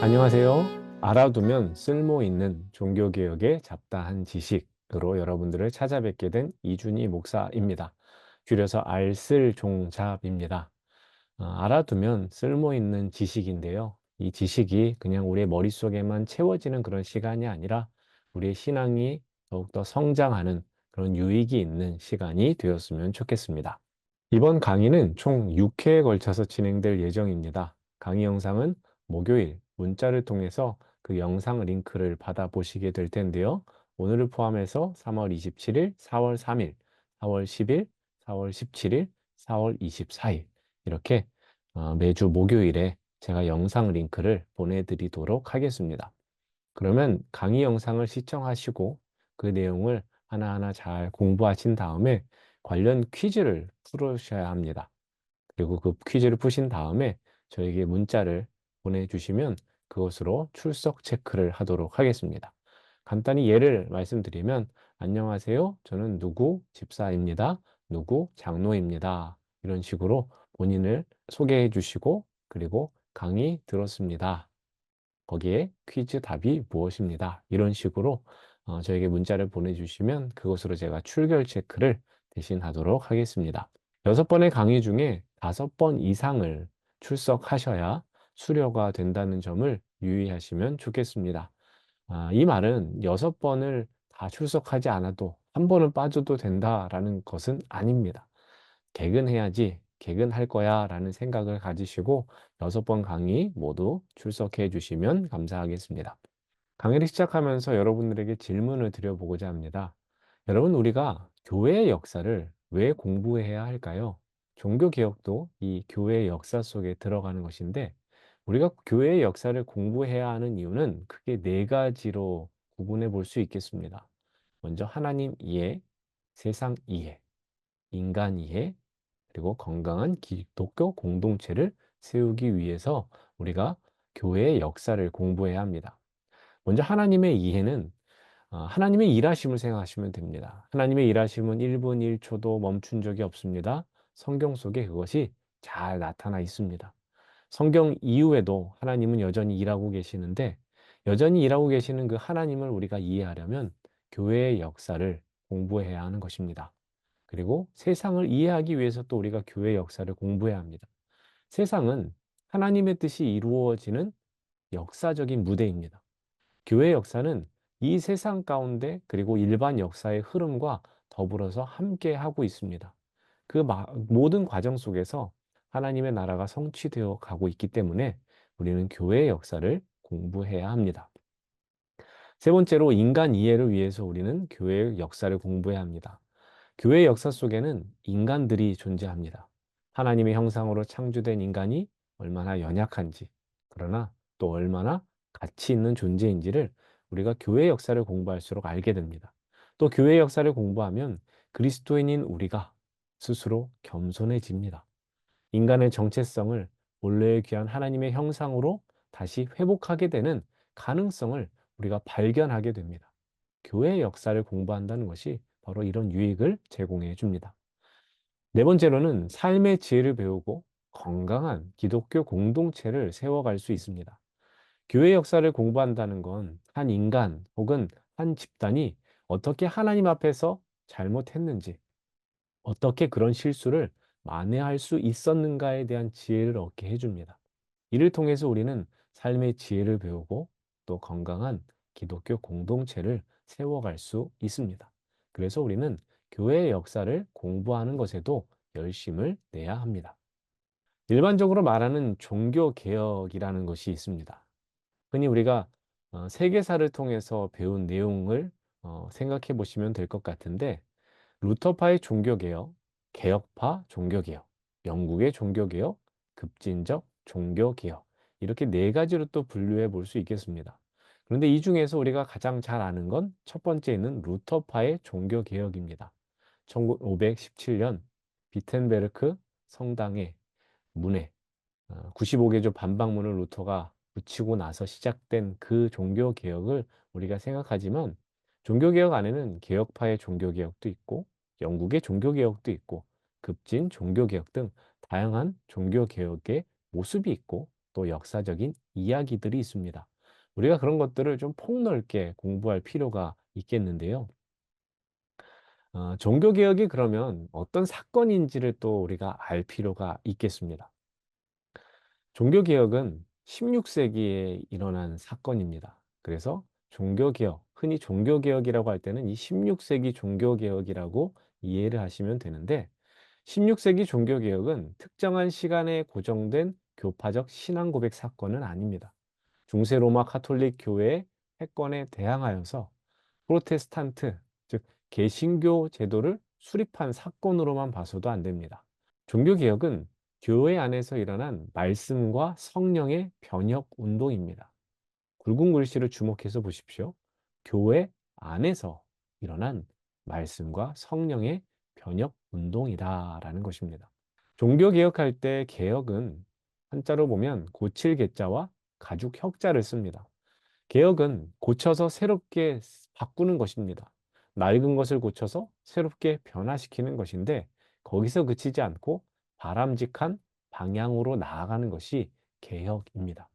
안녕하세요. 알아두면 쓸모 있는 종교개혁의 잡다한 지식으로 여러분들을 찾아뵙게 된 이준희 목사입니다. 줄여서 알쓸종잡입니다. 알아두면 쓸모 있는 지식인데요. 이 지식이 그냥 우리의 머릿속에만 채워지는 그런 시간이 아니라 우리의 신앙이 더욱더 성장하는 그런 유익이 있는 시간이 되었으면 좋겠습니다. 이번 강의는 총 6회에 걸쳐서 진행될 예정입니다. 강의 영상은 목요일 문자를 통해서 그 영상 링크를 받아보시게 될 텐데요. 오늘을 포함해서 3월 27일, 4월 3일, 4월 10일, 4월 17일, 4월 24일 이렇게 매주 목요일에 제가 영상 링크를 보내드리도록 하겠습니다. 그러면 강의 영상을 시청하시고 그 내용을 하나하나 잘 공부하신 다음에 관련 퀴즈를 풀으셔야 합니다. 그리고 그 퀴즈를 푸신 다음에 저에게 문자를 보내주시면 그것으로 출석 체크를 하도록 하겠습니다. 간단히 예를 말씀드리면, 안녕하세요. 저는 누구 집사입니다. 누구 장로입니다. 이런 식으로 본인을 소개해 주시고, 그리고 강의 들었습니다. 거기에 퀴즈 답이 무엇입니다. 이런 식으로 저에게 문자를 보내주시면 그것으로 제가 출결 체크를 대신 하도록 하겠습니다. 6번의 강의 중에 5번 이상을 출석하셔야 수료가 된다는 점을 유의하시면 좋겠습니다. 이 말은 6번을 다 출석하지 않아도 한 번은 빠져도 된다라는 것은 아닙니다. 개근해야지, 개근할 거야 라는 생각을 가지시고 6번 강의 모두 출석해 주시면 감사하겠습니다. 강의를 시작하면서 여러분들에게 질문을 드려보고자 합니다. 여러분, 우리가 교회의 역사를 왜 공부해야 할까요? 종교개혁도 이 교회의 역사 속에 들어가는 것인데, 우리가 교회의 역사를 공부해야 하는 이유는 크게 네 가지로 구분해 볼 수 있겠습니다. 먼저 하나님 이해, 세상 이해, 인간 이해, 그리고 건강한 기독교 공동체를 세우기 위해서 우리가 교회의 역사를 공부해야 합니다. 먼저 하나님의 이해는 하나님의 일하심을 생각하시면 됩니다. 하나님의 일하심은 1분 1초도 멈춘 적이 없습니다. 성경 속에 그것이 잘 나타나 있습니다. 성경 이후에도 하나님은 여전히 일하고 계시는데, 여전히 일하고 계시는 그 하나님을 우리가 이해하려면 교회의 역사를 공부해야 하는 것입니다. 그리고 세상을 이해하기 위해서 또 우리가 교회의 역사를 공부해야 합니다. 세상은 하나님의 뜻이 이루어지는 역사적인 무대입니다. 교회 역사는 이 세상 가운데 그리고 일반 역사의 흐름과 더불어서 함께 하고 있습니다. 그 모든 과정 속에서 하나님의 나라가 성취되어 가고 있기 때문에 우리는 교회의 역사를 공부해야 합니다. 세 번째로 인간 이해를 위해서 우리는 교회의 역사를 공부해야 합니다. 교회의 역사 속에는 인간들이 존재합니다. 하나님의 형상으로 창조된 인간이 얼마나 연약한지, 그러나 또 얼마나 가치 있는 존재인지를 우리가 교회의 역사를 공부할수록 알게 됩니다. 또 교회의 역사를 공부하면 그리스도인인 우리가 스스로 겸손해집니다. 인간의 정체성을 본래의 귀한 하나님의 형상으로 다시 회복하게 되는 가능성을 우리가 발견하게 됩니다. 교회의 역사를 공부한다는 것이 바로 이런 유익을 제공해 줍니다. 네 번째로는 삶의 지혜를 배우고 건강한 기독교 공동체를 세워갈 수 있습니다. 교회 역사를 공부한다는 건 한 인간 혹은 한 집단이 어떻게 하나님 앞에서 잘못했는지, 어떻게 그런 실수를 만회할 수 있었는가에 대한 지혜를 얻게 해줍니다. 이를 통해서 우리는 삶의 지혜를 배우고 또 건강한 기독교 공동체를 세워갈 수 있습니다. 그래서 우리는 교회의 역사를 공부하는 것에도 열심을 내야 합니다. 일반적으로 말하는 종교개혁이라는 것이 있습니다. 흔히 우리가 세계사를 통해서 배운 내용을 생각해 보시면 될 것 같은데, 루터파의 종교개혁, 개혁파 종교개혁, 영국의 종교개혁, 급진적 종교개혁 이렇게 네 가지로 또 분류해 볼 수 있겠습니다. 그런데 이 중에서 우리가 가장 잘 아는 건 첫 번째는 루터파의 종교개혁입니다. 1517년 비텐베르크 성당의 문에 95개조 반박문을 루터가 붙이고 나서 시작된 그 종교개혁을 우리가 생각하지만, 종교개혁 안에는 개혁파의 종교개혁도 있고 영국의 종교개혁도 있고 급진 종교개혁 등 다양한 종교개혁의 모습이 있고 또 역사적인 이야기들이 있습니다. 우리가 그런 것들을 좀 폭넓게 공부할 필요가 있겠는데요. 종교개혁이 그러면 어떤 사건인지를 또 우리가 알 필요가 있겠습니다. 종교개혁은 16세기에 일어난 사건입니다. 그래서 종교개혁, 흔히 종교개혁이라고 할 때는 이 16세기 종교개혁이라고 이해를 하시면 되는데, 16세기 종교개혁은 특정한 시간에 고정된 교파적 신앙 고백 사건은 아닙니다. 중세 로마 카톨릭 교회의 패권에 대항하여서 프로테스탄트, 즉 개신교 제도를 수립한 사건으로만 봐서도 안 됩니다. 종교개혁은 교회 안에서 일어난 말씀과 성령의 변혁 운동입니다. 굵은 글씨를 주목해서 보십시오. 교회 안에서 일어난 말씀과 성령의 변혁 운동이다라는 것입니다. 종교개혁할 때 개혁은 한자로 보면 고칠 개자와 가죽 혁자를 씁니다. 개혁은 고쳐서 새롭게 바꾸는 것입니다. 낡은 것을 고쳐서 새롭게 변화시키는 것인데, 거기서 그치지 않고 바람직한 방향으로 나아가는 것이 개혁입니다.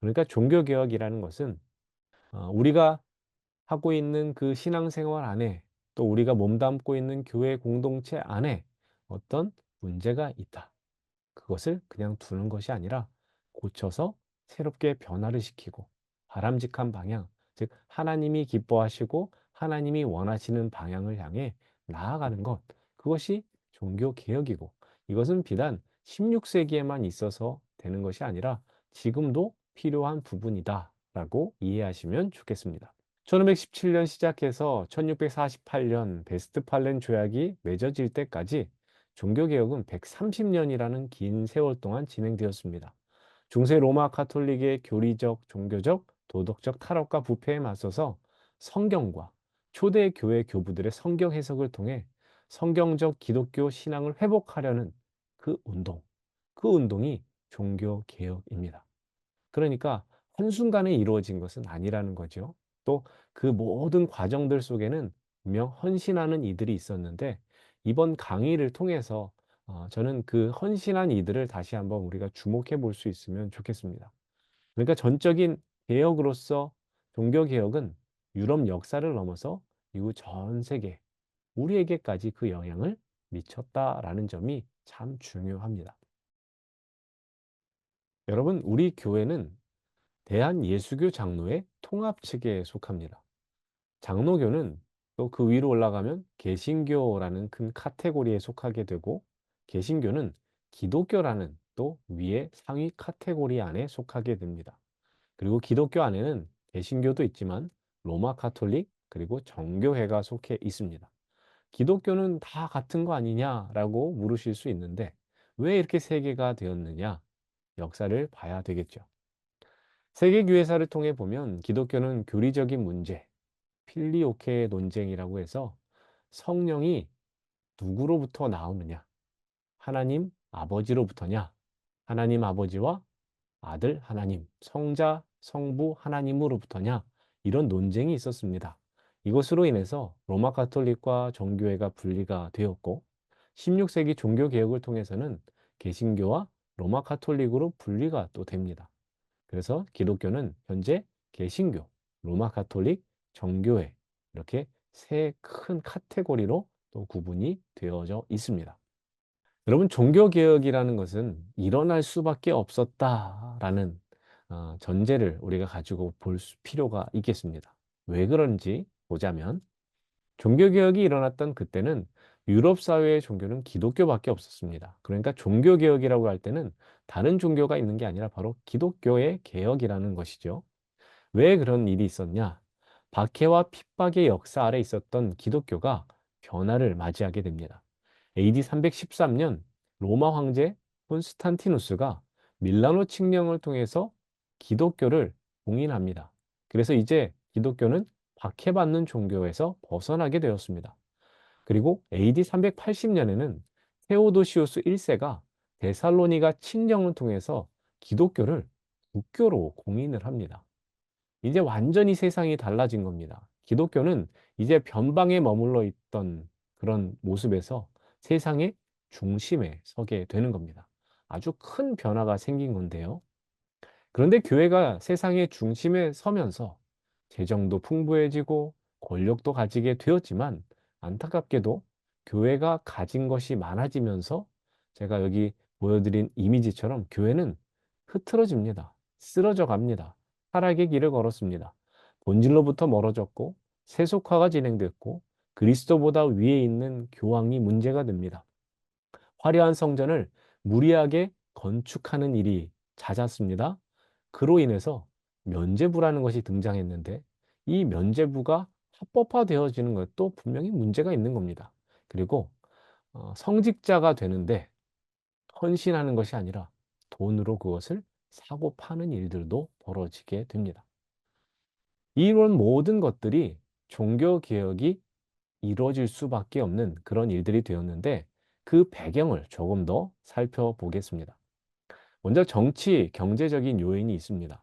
그러니까 종교개혁이라는 것은 우리가 하고 있는 그 신앙생활 안에, 또 우리가 몸담고 있는 교회 공동체 안에 어떤 문제가 있다, 그것을 그냥 두는 것이 아니라 고쳐서 새롭게 변화를 시키고 바람직한 방향, 즉 하나님이 기뻐하시고 하나님이 원하시는 방향을 향해 나아가는 것, 그것이 종교 개혁이고, 이것은 비단 16세기에만 있어서 되는 것이 아니라 지금도 필요한 부분이다라고 이해하시면 좋겠습니다. 1517년 시작해서 1648년 베스트팔렌 조약이 맺어질 때까지 종교개혁은 130년이라는 긴 세월 동안 진행되었습니다. 중세 로마 카톨릭의 교리적, 종교적, 도덕적 타락과 부패에 맞서서 성경과 초대 교회 교부들의 성경 해석을 통해 성경적 기독교 신앙을 회복하려는 그 운동, 그 운동이 종교개혁입니다. 그러니까 한순간에 이루어진 것은 아니라는 거죠. 또 그 모든 과정들 속에는 분명 헌신하는 이들이 있었는데, 이번 강의를 통해서 저는 그 헌신한 이들을 다시 한번 우리가 주목해 볼 수 있으면 좋겠습니다. 그러니까 전적인 개혁으로서 종교개혁은 유럽 역사를 넘어서 이후 전 세계, 우리에게까지 그 영향을 미쳤다라는 점이 참 중요합니다. 여러분, 우리 교회는 대한예수교 장로의 통합 측에 속합니다. 장로교는 또 그 위로 올라가면 개신교라는 큰 카테고리에 속하게 되고, 개신교는 기독교라는 또 위의 상위 카테고리 안에 속하게 됩니다. 그리고 기독교 안에는 개신교도 있지만 로마 카톨릭 그리고 정교회가 속해 있습니다. 기독교는 다 같은 거 아니냐라고 물으실 수 있는데, 왜 이렇게 세 개가 되었느냐? 역사를 봐야 되겠죠. 세계교회사를 통해 보면 기독교는 교리적인 문제, 필리오케 논쟁이라고 해서 성령이 누구로부터 나오느냐? 하나님 아버지로부터냐? 하나님 아버지와 아들 하나님, 성자, 성부 하나님으로부터냐? 이런 논쟁이 있었습니다. 이것으로 인해서 로마 가톨릭과 정교회가 분리가 되었고, 16세기 종교개혁을 통해서는 개신교와 로마 가톨릭으로 분리가 또 됩니다. 그래서 기독교는 현재 개신교, 로마 가톨릭, 정교회, 이렇게 세 큰 카테고리로 또 구분이 되어져 있습니다. 여러분, 종교개혁이라는 것은 일어날 수밖에 없었다라는 전제를 우리가 가지고 볼 필요가 있겠습니다. 왜 그런지 보자면, 종교개혁이 일어났던 그때는 유럽 사회의 종교는 기독교밖에 없었습니다. 그러니까 종교개혁이라고 할 때는 다른 종교가 있는 게 아니라 바로 기독교의 개혁이라는 것이죠. 왜 그런 일이 있었냐? 박해와 핍박의 역사 아래 있었던 기독교가 변화를 맞이하게 됩니다. AD 313년 로마 황제 콘스탄티누스가 밀라노 칙령을 통해서 기독교를 봉인합니다. 그래서 이제 기독교는 박해받는 종교에서 벗어나게 되었습니다. 그리고 AD 380년에는 테오도시우스 1세가 데살로니가 칙령을 통해서 기독교를 국교로 공인을 합니다. 이제 완전히 세상이 달라진 겁니다. 기독교는 이제 변방에 머물러 있던 그런 모습에서 세상의 중심에 서게 되는 겁니다. 아주 큰 변화가 생긴 건데요. 그런데 교회가 세상의 중심에 서면서 재정도 풍부해지고 권력도 가지게 되었지만 안타깝게도 교회가 가진 것이 많아지면서 제가 여기 보여드린 이미지처럼 교회는 흐트러집니다. 쓰러져 갑니다. 타락의 길을 걸었습니다. 본질로부터 멀어졌고 세속화가 진행됐고 그리스도보다 위에 있는 교황이 문제가 됩니다. 화려한 성전을 무리하게 건축하는 일이 잦았습니다. 그로 인해서 면죄부라는 것이 등장했는데 이 면죄부가 합법화되어지는 것도 분명히 문제가 있는 겁니다. 그리고 성직자가 되는데 헌신하는 것이 아니라 돈으로 그것을 사고 파는 일들도 벌어지게 됩니다. 이런 모든 것들이 종교개혁이 이루어질 수밖에 없는 그런 일들이 되었는데 그 배경을 조금 더 살펴보겠습니다. 먼저 정치, 경제적인 요인이 있습니다.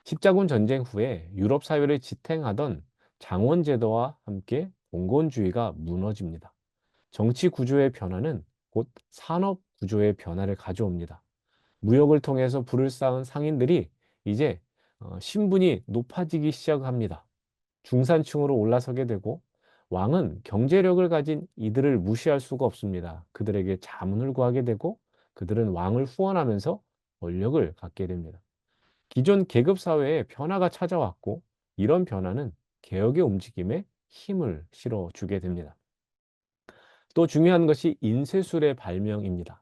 십자군 전쟁 후에 유럽 사회를 지탱하던 장원제도와 함께 봉건주의가 무너집니다. 정치 구조의 변화는 곧 산업 구조의 변화를 가져옵니다. 무역을 통해서 부를 쌓은 상인들이 이제 신분이 높아지기 시작합니다. 중산층으로 올라서게 되고 왕은 경제력을 가진 이들을 무시할 수가 없습니다. 그들에게 자문을 구하게 되고 그들은 왕을 후원하면서 권력을 갖게 됩니다. 기존 계급 사회에 변화가 찾아왔고 이런 변화는 개혁의 움직임에 힘을 실어주게 됩니다. 또 중요한 것이 인쇄술의 발명입니다.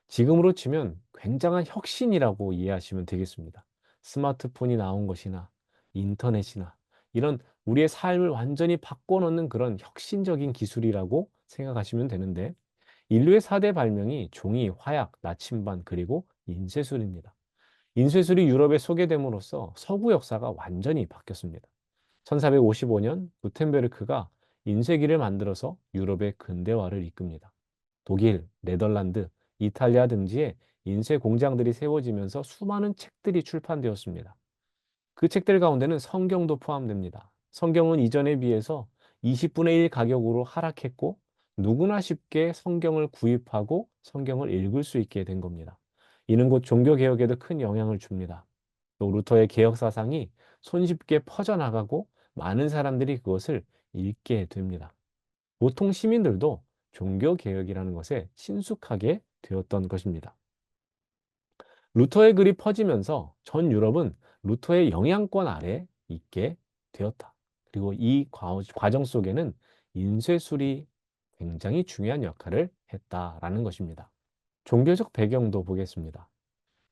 지금으로 치면 굉장한 혁신이라고 이해하시면 되겠습니다. 스마트폰이 나온 것이나 인터넷이나 이런 우리의 삶을 완전히 바꿔놓는 그런 혁신적인 기술이라고 생각하시면 되는데 인류의 4대 발명이 종이, 화약, 나침반 그리고 인쇄술입니다. 인쇄술이 유럽에 소개됨으로써 서구 역사가 완전히 바뀌었습니다. 1455년 구텐베르크가 인쇄기를 만들어서 유럽의 근대화를 이끕니다. 독일, 네덜란드, 이탈리아 등지에 인쇄 공장들이 세워지면서 수많은 책들이 출판되었습니다. 그 책들 가운데는 성경도 포함됩니다. 성경은 이전에 비해서 20분의 1 가격으로 하락했고 누구나 쉽게 성경을 구입하고 성경을 읽을 수 있게 된 겁니다. 이는 곧 종교개혁에도 큰 영향을 줍니다. 또 루터의 개혁 사상이 손쉽게 퍼져나가고 많은 사람들이 그것을 읽게 됩니다. 보통 시민들도 종교개혁이라는 것에 친숙하게 되었던 것입니다. 루터의 글이 퍼지면서 전 유럽은 루터의 영향권 아래 있게 되었다. 그리고 이 과정 속에는 인쇄술이 굉장히 중요한 역할을 했다라는 것입니다. 종교적 배경도 보겠습니다.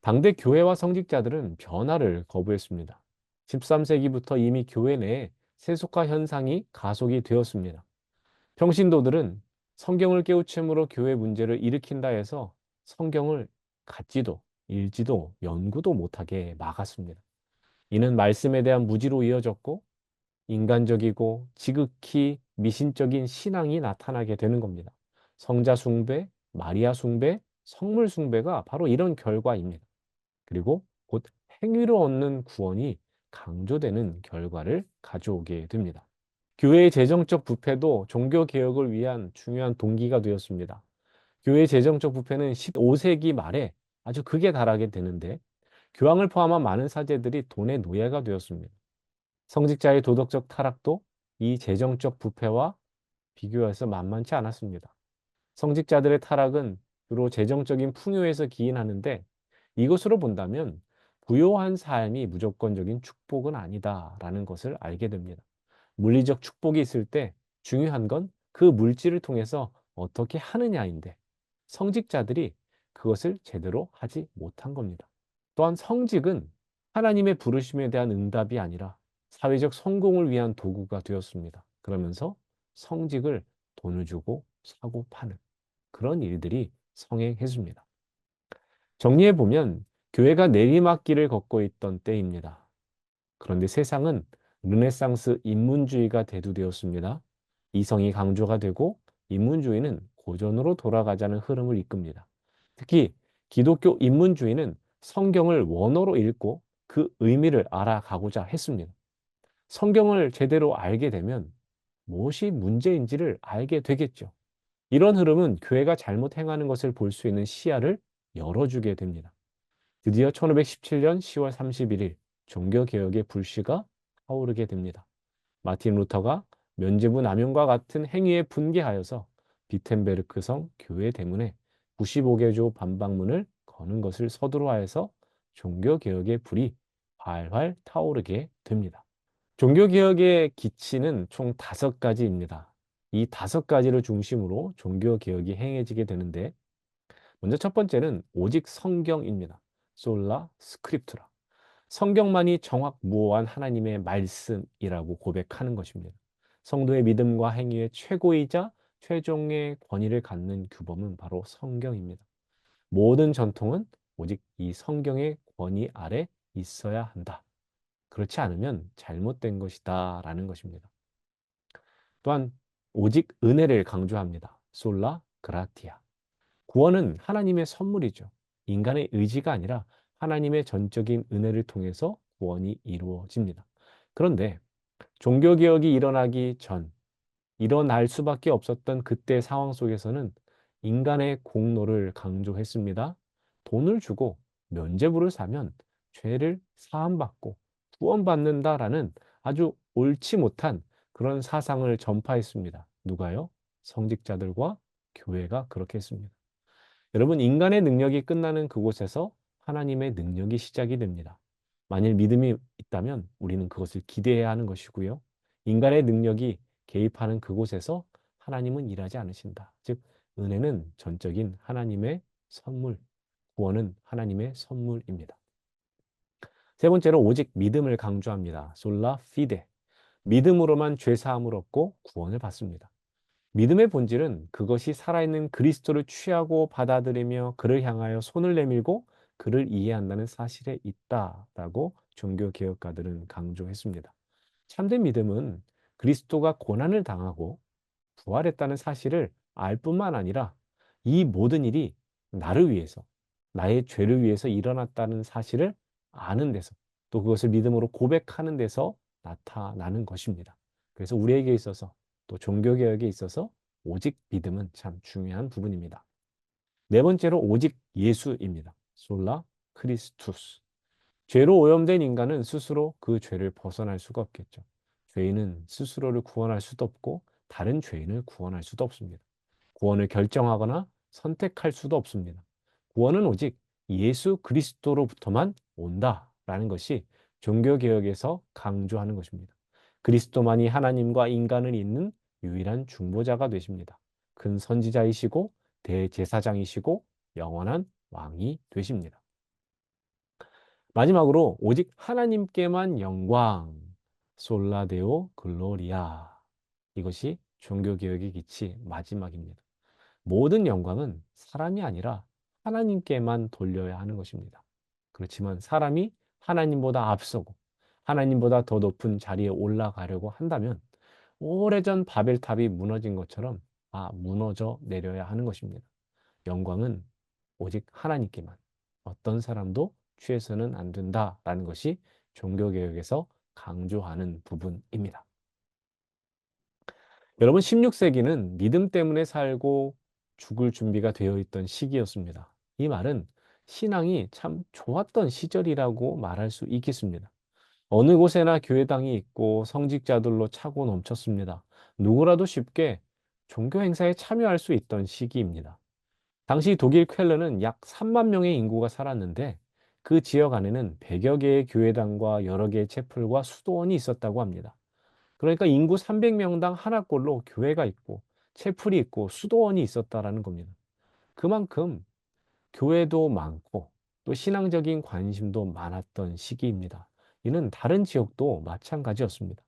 당대 교회와 성직자들은 변화를 거부했습니다. 13세기부터 이미 교회 내에 세속화 현상이 가속이 되었습니다. 평신도들은 성경을 깨우침으로 교회 문제를 일으킨다 해서 성경을 갖지도 읽지도 연구도 못하게 막았습니다. 이는 말씀에 대한 무지로 이어졌고 인간적이고 지극히 미신적인 신앙이 나타나게 되는 겁니다. 성자 숭배, 마리아 숭배, 성물 숭배가 바로 이런 결과입니다. 그리고 곧 행위로 얻는 구원이 강조되는 결과를 가져오게 됩니다. 교회의 재정적 부패도 종교 개혁을 위한 중요한 동기가 되었습니다. 교회의 재정적 부패는 15세기 말에 아주 극에 달하게 되는데 교황을 포함한 많은 사제들이 돈의 노예가 되었습니다. 성직자의 도덕적 타락도 이 재정적 부패와 비교해서 만만치 않았습니다. 성직자들의 타락은 주로 재정적인 풍요에서 기인하는데 이것으로 본다면 부요한 삶이 무조건적인 축복은 아니다라는 것을 알게 됩니다. 물리적 축복이 있을 때 중요한 건 그 물질을 통해서 어떻게 하느냐인데 성직자들이 그것을 제대로 하지 못한 겁니다. 또한 성직은 하나님의 부르심에 대한 응답이 아니라 사회적 성공을 위한 도구가 되었습니다. 그러면서 성직을 돈을 주고 사고 파는 그런 일들이 성행했습니다. 정리해 보면 교회가 내리막길을 걷고 있던 때입니다. 그런데 세상은 르네상스 인문주의가 대두되었습니다. 이성이 강조가 되고 인문주의는 고전으로 돌아가자는 흐름을 이끕니다. 특히 기독교 인문주의는 성경을 원어로 읽고 그 의미를 알아가고자 했습니다. 성경을 제대로 알게 되면 무엇이 문제인지를 알게 되겠죠. 이런 흐름은 교회가 잘못 행하는 것을 볼 수 있는 시야를 열어주게 됩니다. 드디어 1517년 10월 31일 종교개혁의 불씨가 타오르게 됩니다. 마틴 루터가 면죄부 남용과 같은 행위에 분개하여서 비텐베르크성 교회 대문에 95개조 반박문을 거는 것을 서두로 하여서 종교개혁의 불이 활활 타오르게 됩니다. 종교개혁의 기치는 총 5가지입니다. 이 5가지를 중심으로 종교개혁이 행해지게 되는데, 먼저 첫 번째는 오직 성경입니다. 솔라 스크립투라. 성경만이 정확무오한 하나님의 말씀이라고 고백하는 것입니다. 성도의 믿음과 행위의 최고이자 최종의 권위를 갖는 규범은 바로 성경입니다. 모든 전통은 오직 이 성경의 권위 아래 있어야 한다. 그렇지 않으면 잘못된 것이다 라는 것입니다. 또한 오직 은혜를 강조합니다. 솔라 그라티아. 구원은 하나님의 선물이죠. 인간의 의지가 아니라 하나님의 전적인 은혜를 통해서 구원이 이루어집니다. 그런데 종교개혁이 일어나기 전, 일어날 수밖에 없었던 그때 상황 속에서는 인간의 공로를 강조했습니다. 돈을 주고 면죄부를 사면 죄를 사함받고 구원받는다라는 아주 옳지 못한 그런 사상을 전파했습니다. 누가요? 성직자들과 교회가 그렇게 했습니다. 여러분, 인간의 능력이 끝나는 그곳에서 하나님의 능력이 시작이 됩니다. 만일 믿음이 있다면 우리는 그것을 기대해야 하는 것이고요. 인간의 능력이 개입하는 그곳에서 하나님은 일하지 않으신다. 즉, 은혜는 전적인 하나님의 선물, 구원은 하나님의 선물입니다. 세 번째로 오직 믿음을 강조합니다. 솔라 피데. 믿음으로만 죄 사함을 얻고 구원을 받습니다. 믿음의 본질은 그것이 살아있는 그리스도를 취하고 받아들이며 그를 향하여 손을 내밀고 그를 이해한다는 사실에 있다라고 종교개혁가들은 강조했습니다. 참된 믿음은 그리스도가 고난을 당하고 부활했다는 사실을 알 뿐만 아니라 이 모든 일이 나를 위해서, 나의 죄를 위해서 일어났다는 사실을 아는 데서, 또 그것을 믿음으로 고백하는 데서 나타나는 것입니다. 그래서 우리에게 있어서, 또 종교개혁에 있어서 오직 믿음은 참 중요한 부분입니다. 네 번째로 오직 예수입니다. 솔라 크리스투스. 죄로 오염된 인간은 스스로 그 죄를 벗어날 수가 없겠죠. 죄인은 스스로를 구원할 수도 없고 다른 죄인을 구원할 수도 없습니다. 구원을 결정하거나 선택할 수도 없습니다. 구원은 오직 예수 그리스도로부터만 온다라는 것이 종교개혁에서 강조하는 것입니다. 그리스도만이 하나님과 인간을 잇는 유일한 중보자가 되십니다. 큰 선지자이시고 대제사장이시고 영원한 왕이 되십니다. 마지막으로 오직 하나님께만 영광, 솔라데오 글로리아. 이것이 종교개혁의 기치 마지막입니다. 모든 영광은 사람이 아니라 하나님께만 돌려야 하는 것입니다. 그렇지만 사람이 하나님보다 앞서고 하나님보다 더 높은 자리에 올라가려고 한다면 오래전 바벨탑이 무너진 것처럼 무너져 내려야 하는 것입니다. 영광은 오직 하나님께만, 어떤 사람도 취해서는 안 된다라는 것이 종교개혁에서 강조하는 부분입니다. 여러분, 16세기는 믿음 때문에 살고 죽을 준비가 되어 있던 시기였습니다. 이 말은 신앙이 참 좋았던 시절이라고 말할 수 있겠습니다. 어느 곳에나 교회당이 있고 성직자들로 차고 넘쳤습니다. 누구라도 쉽게 종교 행사에 참여할 수 있던 시기입니다. 당시 독일 쾰른은 약 3만 명의 인구가 살았는데 그 지역 안에는 100여 개의 교회당과 여러 개의 채플과 수도원이 있었다고 합니다. 그러니까 인구 300명당 하나꼴로 교회가 있고 채플이 있고 수도원이 있었다라는 겁니다. 그만큼 교회도 많고 또 신앙적인 관심도 많았던 시기입니다. 이는 다른 지역도 마찬가지였습니다.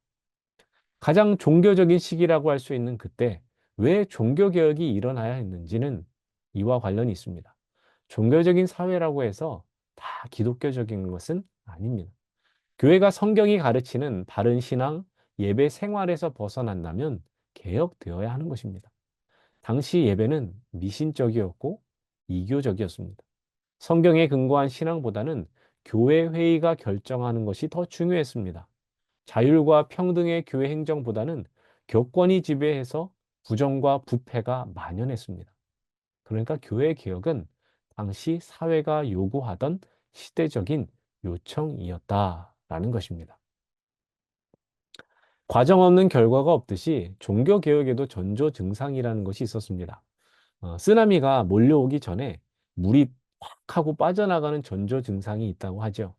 가장 종교적인 시기라고 할 수 있는 그때 왜 종교개혁이 일어나야 했는지는 이와 관련이 있습니다. 종교적인 사회라고 해서 다 기독교적인 것은 아닙니다. 교회가 성경이 가르치는 바른 신앙, 예배 생활에서 벗어난다면 개혁되어야 하는 것입니다. 당시 예배는 미신적이었고 이교적이었습니다. 성경에 근거한 신앙보다는 교회 회의가 결정하는 것이 더 중요했습니다. 자율과 평등의 교회 행정보다는 교권이 지배해서 부정과 부패가 만연했습니다. 그러니까 교회 개혁은 당시 사회가 요구하던 시대적인 요청이었다라는 것입니다. 과정 없는 결과가 없듯이 종교개혁에도 전조 증상이라는 것이 있었습니다. 쓰나미가 몰려오기 전에 물이 확 하고 빠져나가는 전조 증상이 있다고 하죠.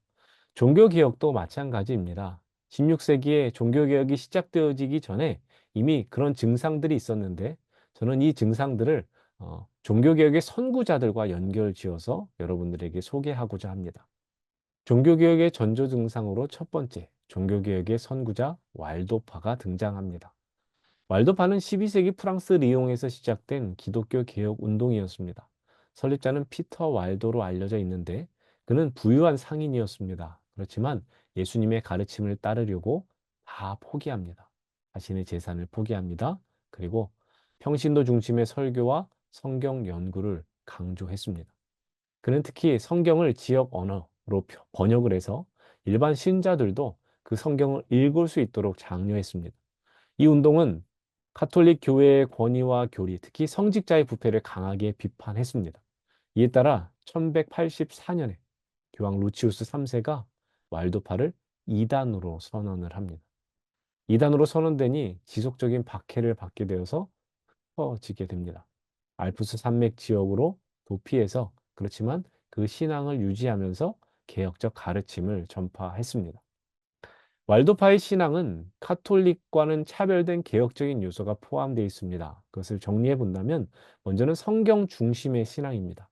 종교개혁도 마찬가지입니다. 16세기에 종교개혁이 시작되어지기 전에 이미 그런 증상들이 있었는데 저는 이 증상들을 종교개혁의 선구자들과 연결 지어서 여러분들에게 소개하고자 합니다. 종교개혁의 전조 증상으로 첫 번째, 종교개혁의 선구자 왈도파가 등장합니다. 왈도파는 12세기 프랑스 리옹에서 시작된 기독교 개혁 운동이었습니다. 설립자는 피터 왈도로 알려져 있는데 그는 부유한 상인이었습니다. 그렇지만 예수님의 가르침을 따르려고 다 포기합니다. 자신의 재산을 포기합니다. 그리고 평신도 중심의 설교와 성경 연구를 강조했습니다. 그는 특히 성경을 지역 언어로 번역을 해서 일반 신자들도 그 성경을 읽을 수 있도록 장려했습니다. 이 운동은 가톨릭 교회의 권위와 교리, 특히 성직자의 부패를 강하게 비판했습니다. 이에 따라 1184년에 교황 루치우스 3세가 왈도파를 이단으로 선언을 합니다. 이단으로 선언되니 지속적인 박해를 받게 되어서 흩어지게 됩니다. 알프스 산맥 지역으로 도피해서 그렇지만 그 신앙을 유지하면서 개혁적 가르침을 전파했습니다. 왈도파의 신앙은 카톨릭과는 차별된 개혁적인 요소가 포함되어 있습니다. 그것을 정리해 본다면 먼저는 성경 중심의 신앙입니다.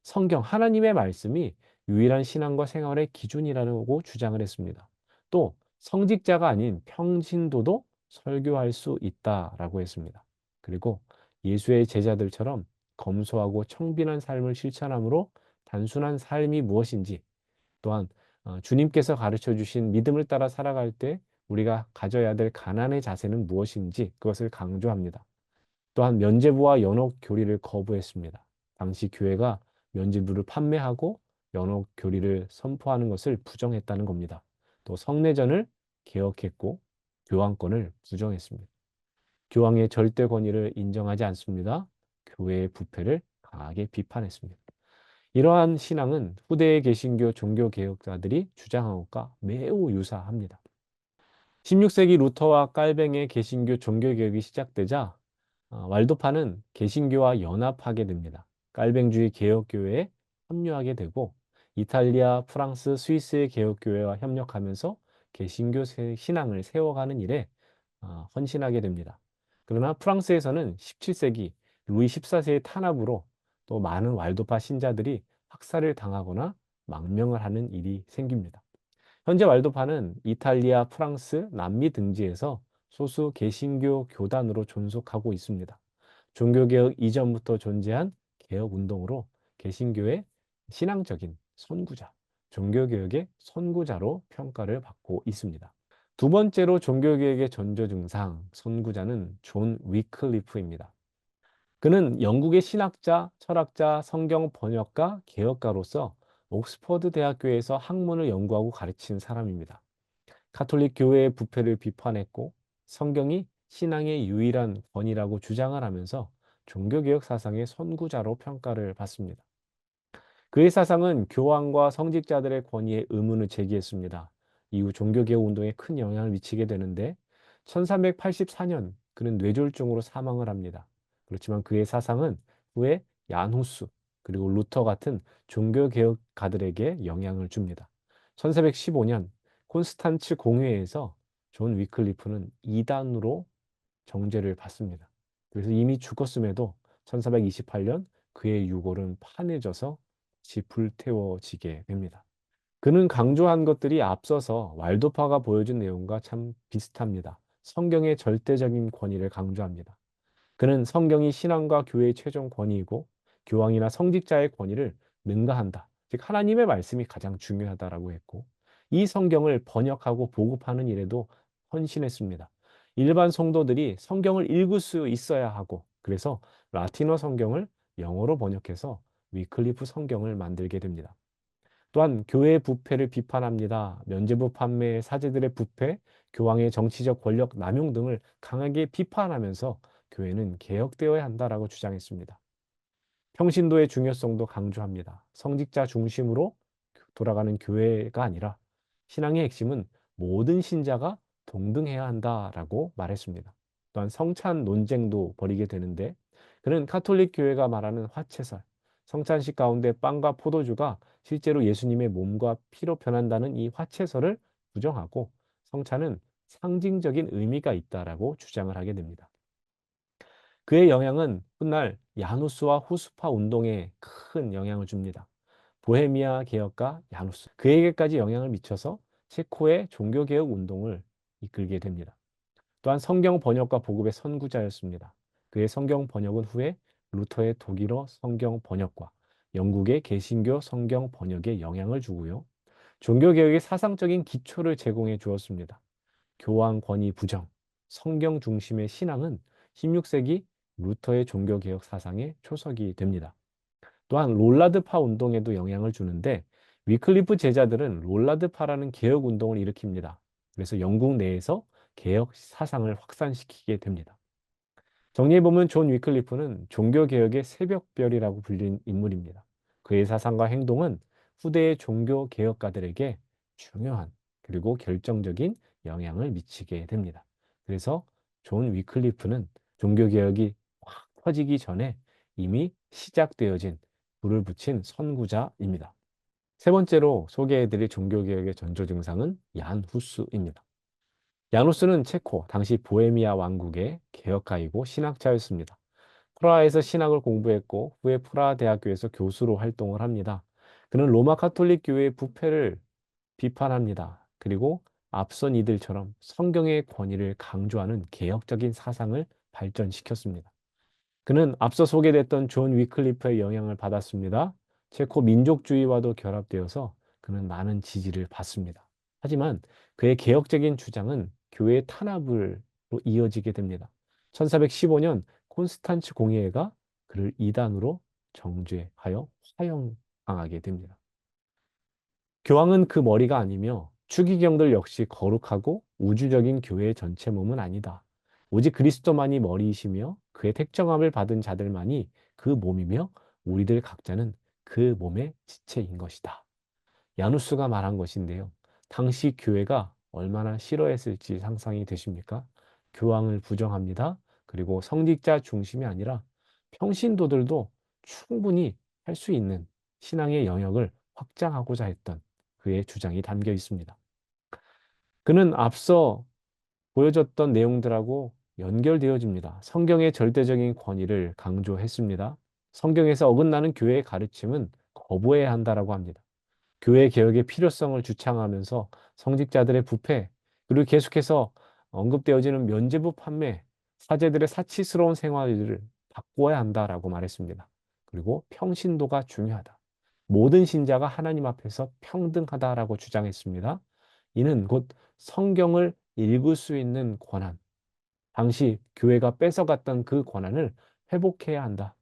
성경, 하나님의 말씀이 유일한 신앙과 생활의 기준이라고 주장을 했습니다. 또 성직자가 아닌 평신도도 설교할 수 있다라고 했습니다. 그리고 예수의 제자들처럼 검소하고 청빈한 삶을 실천함으로 단순한 삶이 무엇인지 또한 주님께서 가르쳐 주신 믿음을 따라 살아갈 때 우리가 가져야 될 가난의 자세는 무엇인지 그것을 강조합니다. 또한 면죄부와 연옥 교리를 거부했습니다. 당시 교회가 면죄부를 판매하고 연옥 교리를 선포하는 것을 부정했다는 겁니다. 또 성례전을 개혁했고 교황권을 부정했습니다. 교황의 절대 권위를 인정하지 않습니다. 교회의 부패를 강하게 비판했습니다. 이러한 신앙은 후대의 개신교 종교개혁자들이 주장한 것과 매우 유사합니다. 16세기 루터와 깔뱅의 개신교 종교개혁이 시작되자 왈도파는 개신교와 연합하게 됩니다. 깔뱅주의 개혁교회에 합류하게 되고 이탈리아, 프랑스, 스위스의 개혁교회와 협력하면서 개신교 신앙을 세워가는 일에 헌신하게 됩니다. 그러나 프랑스에서는 17세기 루이 14세의 탄압으로 또 많은 왈도파 신자들이 학살을 당하거나 망명을 하는 일이 생깁니다. 현재 왈도파는 이탈리아, 프랑스, 남미 등지에서 소수 개신교 교단으로 존속하고 있습니다. 종교개혁 이전부터 존재한 개혁운동으로 개신교의 신앙적인 선구자, 종교개혁의 선구자로 평가를 받고 있습니다. 두 번째로 종교개혁의 전조 증상, 선구자는 존 위클리프입니다. 그는 영국의 신학자, 철학자, 성경 번역가, 개혁가로서 옥스퍼드 대학교에서 학문을 연구하고 가르친 사람입니다. 카톨릭 교회의 부패를 비판했고 성경이 신앙의 유일한 권위라고 주장을 하면서 종교개혁 사상의 선구자로 평가를 받습니다. 그의 사상은 교황과 성직자들의 권위에 의문을 제기했습니다. 이후 종교개혁 운동에 큰 영향을 미치게 되는데 1384년 그는 뇌졸중으로 사망을 합니다. 그렇지만 그의 사상은 후에 얀후스 그리고 루터 같은 종교개혁가들에게 영향을 줍니다. 1415년 콘스탄츠 공회에서 존 위클리프는 이단으로 정죄를 받습니다. 그래서 이미 죽었음에도 1428년 그의 유골은 파내져서 다시 불태워지게 됩니다. 그는 강조한 것들이 앞서서 왈도파가 보여준 내용과 참 비슷합니다. 성경의 절대적인 권위를 강조합니다. 그는 성경이 신앙과 교회의 최종 권위이고 교황이나 성직자의 권위를 능가한다. 즉 하나님의 말씀이 가장 중요하다라고 했고 이 성경을 번역하고 보급하는 일에도 헌신했습니다. 일반 성도들이 성경을 읽을 수 있어야 하고 그래서 라틴어 성경을 영어로 번역해서 위클리프 성경을 만들게 됩니다. 또한 교회의 부패를 비판합니다. 면죄부 판매, 사제들의 부패, 교황의 정치적 권력 남용 등을 강하게 비판하면서 교회는 개혁되어야 한다라고 주장했습니다. 평신도의 중요성도 강조합니다. 성직자 중심으로 돌아가는 교회가 아니라 신앙의 핵심은 모든 신자가 동등해야 한다라고 말했습니다. 또한 성찬 논쟁도 벌이게 되는데 그는 카톨릭 교회가 말하는 화채설, 성찬식 가운데 빵과 포도주가 실제로 예수님의 몸과 피로 변한다는 이 화채설을 부정하고 성찬은 상징적인 의미가 있다라고 주장을 하게 됩니다. 그의 영향은 훗날 야누스와 후스파 운동에 큰 영향을 줍니다. 보헤미아 개혁가 야누스, 그에게까지 영향을 미쳐서 체코의 종교개혁 운동을 이끌게 됩니다. 또한 성경 번역과 보급의 선구자였습니다. 그의 성경 번역은 후에 루터의 독일어 성경 번역과 영국의 개신교 성경 번역에 영향을 주고요. 종교개혁의 사상적인 기초를 제공해 주었습니다. 교황 권위 부정, 성경 중심의 신앙은 16세기 루터의 종교개혁 사상의 초석이 됩니다. 또한 롤라드파 운동에도 영향을 주는데 위클리프 제자들은 롤라드파라는 개혁 운동을 일으킵니다. 그래서 영국 내에서 개혁 사상을 확산시키게 됩니다. 정리해보면 존 위클리프는 종교개혁의 새벽별이라고 불린 인물입니다. 그의 사상과 행동은 후대의 종교개혁가들에게 중요한 그리고 결정적인 영향을 미치게 됩니다. 그래서 존 위클리프는 종교개혁이 확 퍼지기 전에 이미 시작되어진 불을 붙인 선구자입니다. 세 번째로 소개해드릴 종교개혁의 전조 증상은 얀 후스입니다. 야누스는 체코, 당시 보헤미아 왕국의 개혁가이고 신학자였습니다. 프라하에서 신학을 공부했고 후에 프라하 대학교에서 교수로 활동을 합니다. 그는 로마 카톨릭 교회의 부패를 비판합니다. 그리고 앞선 이들처럼 성경의 권위를 강조하는 개혁적인 사상을 발전시켰습니다. 그는 앞서 소개됐던 존 위클리프의 영향을 받았습니다. 체코 민족주의와도 결합되어서 그는 많은 지지를 받습니다. 하지만 그의 개혁적인 주장은 교회 탄압으로 이어지게 됩니다. 1415년 콘스탄츠 공예가 그를 이단으로 정죄하여 화형당하게 됩니다. 교황은 그 머리가 아니며 추기경들 역시 거룩하고 우주적인 교회의 전체 몸은 아니다. 오직 그리스도만이 머리이시며 그의 택정함을 받은 자들만이 그 몸이며 우리들 각자는 그 몸의 지체인 것이다. 야누스가 말한 것인데요. 당시 교회가 얼마나 싫어했을지 상상이 되십니까? 교황을 부정합니다. 그리고 성직자 중심이 아니라 평신도들도 충분히 할 수 있는 신앙의 영역을 확장하고자 했던 그의 주장이 담겨 있습니다. 그는 앞서 보여줬던 내용들하고 연결되어집니다. 성경의 절대적인 권위를 강조했습니다. 성경에서 어긋나는 교회의 가르침은 거부해야 한다라고 합니다. 교회 개혁의 필요성을 주창하면서 성직자들의 부패, 그리고 계속해서 언급되어지는 면죄부 판매, 사제들의 사치스러운 생활을 바꾸어야 한다라고 말했습니다. 그리고 평신도가 중요하다. 모든 신자가 하나님 앞에서 평등하다라고 주장했습니다. 이는 곧 성경을 읽을 수 있는 권한, 당시 교회가 뺏어갔던 그 권한을 회복해야 한다.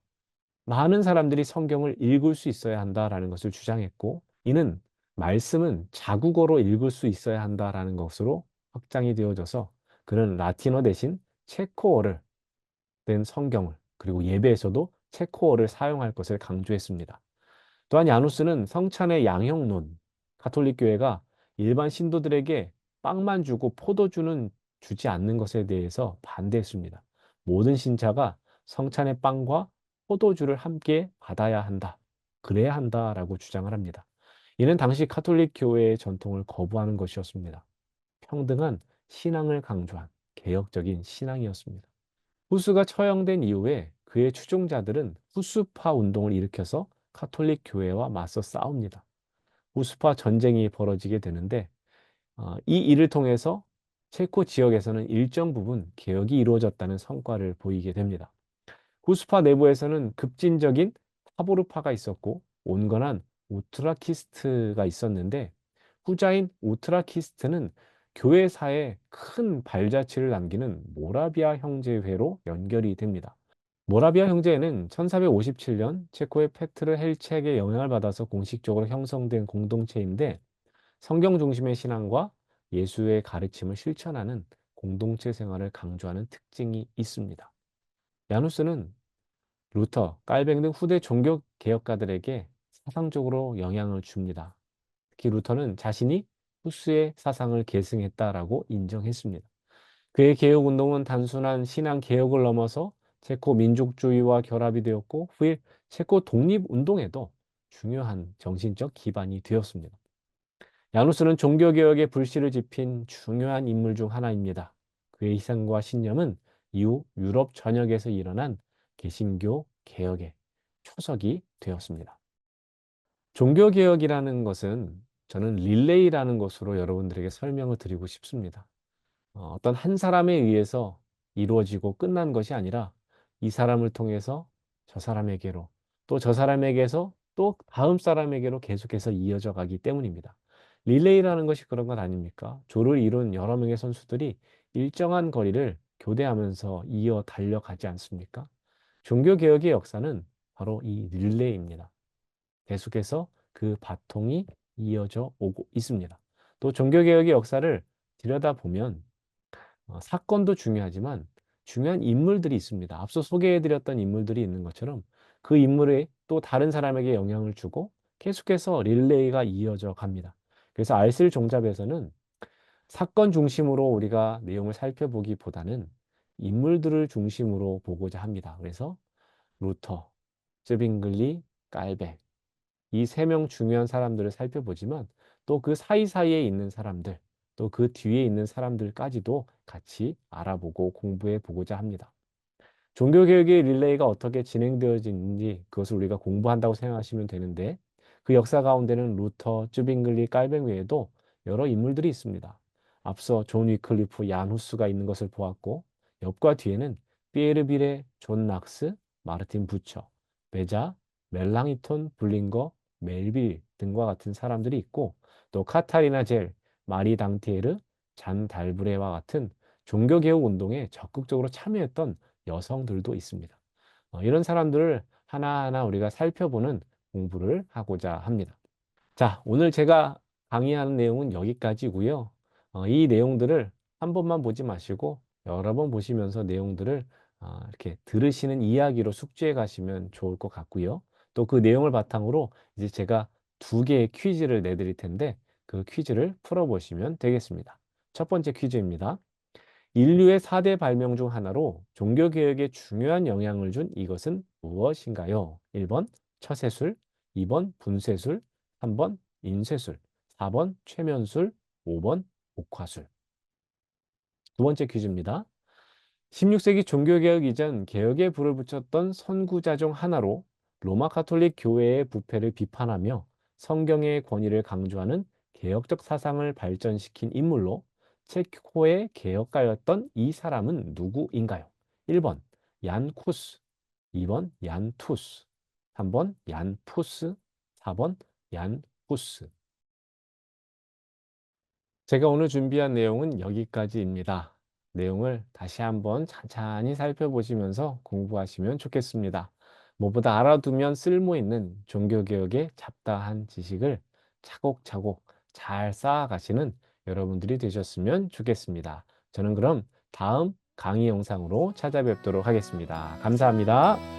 많은 사람들이 성경을 읽을 수 있어야 한다라는 것을 주장했고, 이는 말씀은 자국어로 읽을 수 있어야 한다라는 것으로 확장이 되어져서 그는 라틴어 대신 체코어를 된 성경을 그리고 예배에서도 체코어를 사용할 것을 강조했습니다. 또한 야누스는 성찬의 양형론, 가톨릭 교회가 일반 신도들에게 빵만 주고 포도주는 주지 않는 것에 대해서 반대했습니다. 모든 신자가 성찬의 빵과 포도주를 함께 받아야 한다. 그래야 한다라고 주장을 합니다. 이는 당시 카톨릭 교회의 전통을 거부하는 것이었습니다. 평등한 신앙을 강조한 개혁적인 신앙이었습니다. 후스가 처형된 이후에 그의 추종자들은 후스파 운동을 일으켜서 카톨릭 교회와 맞서 싸웁니다. 후스파 전쟁이 벌어지게 되는데 이 일을 통해서 체코 지역에서는 일정 부분 개혁이 이루어졌다는 성과를 보이게 됩니다. 후스파 내부에서는 급진적인 타보르파가 있었고 온건한 우트라키스트가 있었는데 후자인 우트라키스트는 교회사에 큰 발자취를 남기는 모라비아 형제회로 연결이 됩니다. 모라비아 형제회는 1457년 체코의 페트르 헬책의 영향을 받아서 공식적으로 형성된 공동체인데 성경 중심의 신앙과 예수의 가르침을 실천하는 공동체 생활을 강조하는 특징이 있습니다. 야누스는 루터, 깔뱅 등 후대 종교 개혁가들에게 사상적으로 영향을 줍니다. 특히 루터는 자신이 후스의 사상을 계승했다라고 인정했습니다. 그의 개혁 운동은 단순한 신앙 개혁을 넘어서 체코 민족주의와 결합이 되었고 후에 체코 독립 운동에도 중요한 정신적 기반이 되었습니다. 야누스는 종교개혁의 불씨를 지핀 중요한 인물 중 하나입니다. 그의 희생과 신념은 이후 유럽 전역에서 일어난 개신교 개혁의 초석이 되었습니다. 종교개혁이라는 것은 저는 릴레이라는 것으로 여러분들에게 설명을 드리고 싶습니다. 어떤 한 사람에 의해서 이루어지고 끝난 것이 아니라 이 사람을 통해서 저 사람에게로 또 저 사람에게서 또 다음 사람에게로 계속해서 이어져 가기 때문입니다. 릴레이라는 것이 그런 것 아닙니까? 조를 이룬 여러 명의 선수들이 일정한 거리를 교대하면서 이어 달려가지 않습니까? 종교개혁의 역사는 바로 이 릴레이입니다. 계속해서 그 바통이 이어져 오고 있습니다. 또 종교개혁의 역사를 들여다보면 사건도 중요하지만 중요한 인물들이 있습니다. 앞서 소개해드렸던 인물들이 있는 것처럼 그 인물이 또 다른 사람에게 영향을 주고 계속해서 릴레이가 이어져 갑니다. 그래서 알쓸 종잡에서는 사건 중심으로 우리가 내용을 살펴보기보다는 인물들을 중심으로 보고자 합니다. 그래서 루터, 쯔빙글리, 깔백 이 세 명 중요한 사람들을 살펴보지만 또 그 사이사이에 있는 사람들, 또 그 뒤에 있는 사람들까지도 같이 알아보고 공부해 보고자 합니다. 종교개혁의 릴레이가 어떻게 진행되어지는지 그것을 우리가 공부한다고 생각하시면 되는데 그 역사 가운데는 루터, 쯔빙글리, 깔뱅 외에도 여러 인물들이 있습니다. 앞서 존 위클리프, 얀 후스가 있는 것을 보았고 옆과 뒤에는 피에르 비레, 존 낙스, 마르틴 부처, 베자, 멜랑이톤, 블링거, 멜빌 등과 같은 사람들이 있고 또 카타리나 젤, 마리 당티에르, 잔 달브레와 같은 종교개혁 운동에 적극적으로 참여했던 여성들도 있습니다. 이런 사람들을 하나하나 우리가 살펴보는 공부를 하고자 합니다. 자, 오늘 제가 강의하는 내용은 여기까지고요. 이 내용들을 한 번만 보지 마시고 여러 번 보시면서 내용들을 이렇게 들으시는 이야기로 숙지해 가시면 좋을 것 같고요. 또 그 내용을 바탕으로 이제 제가 두 개의 퀴즈를 내드릴 텐데 그 퀴즈를 풀어보시면 되겠습니다. 첫 번째 퀴즈입니다. 인류의 4대 발명 중 하나로 종교개혁에 중요한 영향을 준 이것은 무엇인가요? 1번 처세술, 2번 분쇄술, 3번 인쇄술, 4번 최면술, 5번 목화술. 두 번째 퀴즈입니다. 16세기 종교개혁 이전 개혁에 불을 붙였던 선구자 중 하나로 로마 가톨릭 교회의 부패를 비판하며 성경의 권위를 강조하는 개혁적 사상을 발전시킨 인물로 체코의 개혁가였던 이 사람은 누구인가요? 1번 얀 쿠스, 2번 얀 투스, 3번 얀 푸스, 4번 얀 후스. 제가 오늘 준비한 내용은 여기까지입니다. 내용을 다시 한번 찬찬히 살펴보시면서 공부하시면 좋겠습니다. 무엇보다 알아두면 쓸모있는 종교개혁의 잡다한 지식을 차곡차곡 잘 쌓아가시는 여러분들이 되셨으면 좋겠습니다. 저는 그럼 다음 강의 영상으로 찾아뵙도록 하겠습니다. 감사합니다.